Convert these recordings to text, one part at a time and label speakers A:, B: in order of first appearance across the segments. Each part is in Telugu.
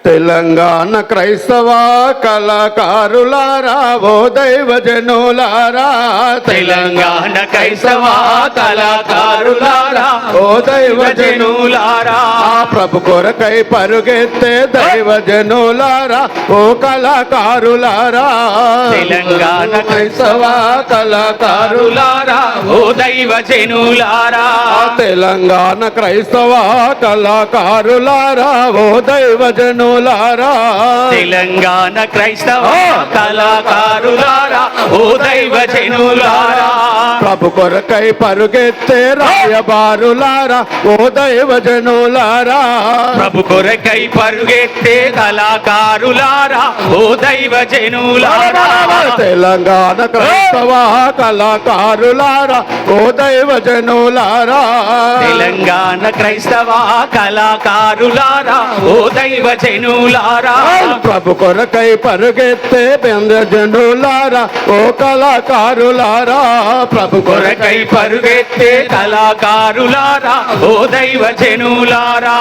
A: తెలంగాణ క్రైస్తవ కళాకారులారా ఓ దైవజనులారా,
B: తెలంగాణ క్రైస్తవ కళాకారులారా ఓ దైవజనులారా,
A: ప్రభు కొరకై పరుగెత్తే దైవజనులారా ఓ కళాకారులారా,
B: తెలంగాణ క్రైస్తవ కళాకారులారా ఓ దైవజనులారా,
A: తెలంగాణ క్రైస్తవ కళాకారులారా ఓ దైవజనులారా,
B: తెలంగాణ క్రైస్తవ కళాకారులారా ఓ దైవజనులారా,
A: ప్రభు కొరకై పరుగెత్తే రాయబారులారా ఓ దైవజనులారా,
B: ప్రభు కొరకై పరుగెత్తే కళాకారులారా ఓ దైవజనులారా,
A: తెలంగాణ క్రైస్తవ కళాకారులారా ఓ దైవజనులారా,
B: తెలంగాణ క్రైస్తవ కళాకారులారా ఓ దైవజనులారా,
A: ప్రభు కొరకై పరుగెత్తే జనులారా ఓ కళాకారులారా, ప్రభు
B: కొరకై పరుగెత్తే కళాకారులారా ఓ దైవజనులారా,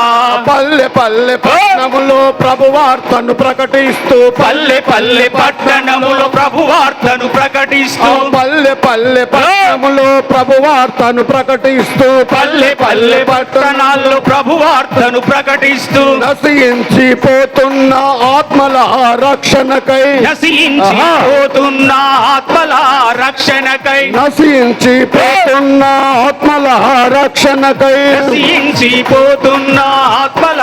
A: పల్లె పల్లె పట్టణములో ప్రభు వార్తను ప్రకటిస్తూ,
B: పల్లె పల్లె పట్టణములో ప్రభు వార్తను ప్రకటిస్తూ,
A: పల్లె పల్లె పట్టణములో ప్రభు వార్తను ప్రకటిస్తూ,
B: పల్లె పల్లె పట్టణాల్లో ప్రభు వార్తను ప్రకటిస్తూ,
A: నశించి పోతున్న ఆత్మల రక్షణకై,
B: నశించి పోతున్న ఆత్మల రక్షణకై,
A: నశించి పోతున్న ఆత్మల రక్షణకై,
B: నశించి పోతున్న ఆత్మల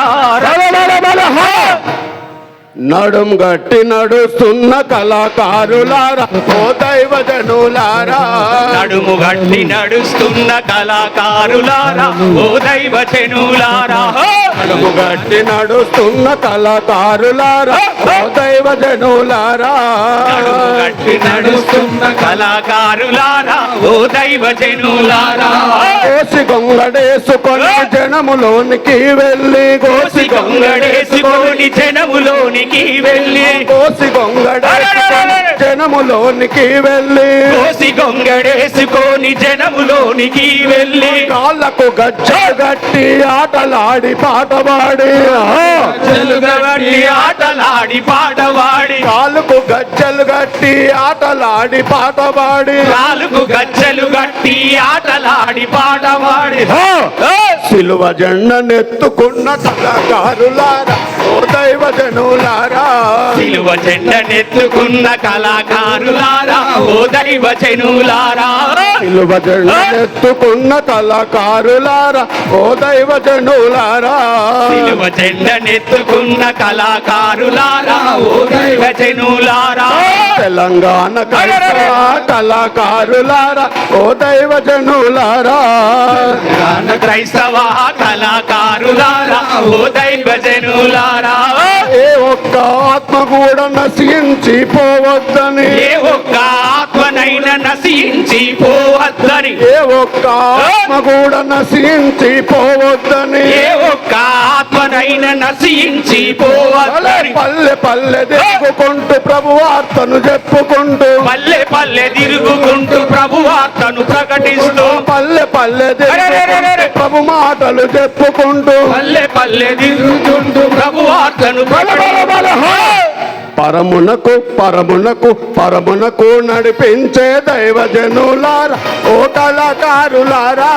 A: నడుం గట్టి నడుస్తున్న కళాకారులారా ఓ దైవజనులారా,
B: నడుము గట్టి నడుస్తున్న కళాకారులారా ఓ దైవజనులారా,
A: నడుము గట్టి నడుస్తున్న కళాకారులారా ఓ దైవజనులారా,
B: నడుము గట్టి నడుస్తున్న కళాకారులారా ఓ దైవజనులారా,
A: కోసి గొంగడేసుకొని జనములోనికి వెళ్ళి,
B: కోసి గొంగడేసుకొని జనములోనికి వెళ్ళి,
A: కోసి గొంగడేసుకొని జనములోనికి వెళ్ళి,
B: కోసి గొంగడేసుకొని జనములోనికి వెళ్ళి,
A: కాళ్ళకు గజ్జలు గట్టి ఆటలాడి పాటవాడి,
B: చెలుగబడి ఆటలాడి పాటవాడి,
A: కాళ్ళకు గజ్జలు గట్టి ఆటలాడి పాటవాడి,
B: కాలుకు గజ్జలు గట్టి ఆటలాడి పాటవాడి,
A: సిలువ జెండనెత్తుకున్న కళాకారులారా ఓ దైవజనులారా,
B: సిలువ జెండనెత్తుకున్న కళాకారులారా ఓ దైవజనులారా,
A: సిలువ జెండనెత్తుకున్న కళాకారులారా ఓ దైవజనులారా,
B: సిలువ జెండనెత్తుకున్న కళాకారులారా ఓ దైవజనులారా,
A: తెలంగాణ క్రైస్తవ కళాకారులారా ఓ దైవజనులారా,
B: తెలంగాణ క్రైస్తవ కళాకారులారా ఓ దైవజనులారా,
A: ఏ ఒక్క ఆత్మ కూడా నశించి పోవద్దని,
B: ఏ ఒక్క ఆత్మనైనా నశించి పోవద్దని,
A: ఏ ఒక్క ఆత్మ కూడా నశించి పోవద్దని,
B: ఏ ఒక్క ఆత్మనైనా నశించి పోవద్దని,
A: పల్లె పల్లె తిరుగుకుంటూ ప్రభు వార్తను చెప్పుకుంటూ,
B: పల్లె పల్లె తిరుగుకుంటూ ప్రభు వార్తను ప్రకటిస్తూ,
A: పల్లె పల్లె తిరుగుకుంటూ ప్రభు మాటలు చెప్పుకుంటూ,
B: పల్లె పల్లె తిరుగుకుంటూ ప్రభు వార్తను ప్రకటిస్తూ,
A: పరమునకు పరమునకు పరమునకు నడిపించే దైవజనులారా ఓ కళాకారులారా,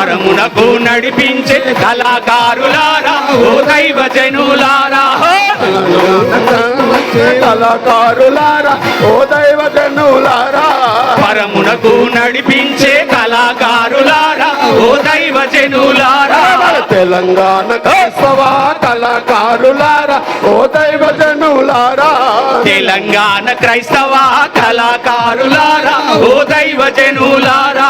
B: పరమునకు నడిపించే కళాకారులారా ఓ దైవజనులారా,
A: కళాకారులారా ఓ దైవజనులారా,
B: పరమునకు నడిపించే కళాకారులారా ఓ దైవజనులారా,
A: తెలంగాణ క్రైస్తవ కళాకారులారా ఓ దైవజనులారా,
B: తెలంగాణ క్రైస్తవ కళాకారులారా ఓ దైవజనులారా,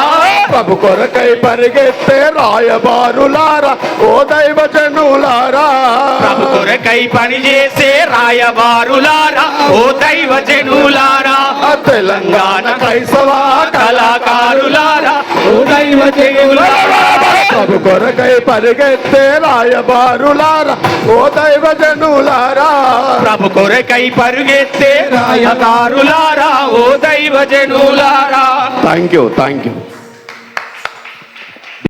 A: ప్రభు కొరకై పరిగెత్తే రాయబారులారా ఓ దైవజనులారా,
B: ప్రభు కొరకై పనిచేసే రాయబారులారా ఓ దైవజనులారా,
A: తెలంగాణ
B: క్రైస్తవ కళాకారులారా ఓ దైవజనులారా,
A: ప్రభు కొరకై పరిగెత్తే రాయబారులారా ఓ దైవజనులారా,
B: ప్రభు కొరకై పరుగెత్తే రాయబారులారా ఓ దైవజనులారా.
A: Thank you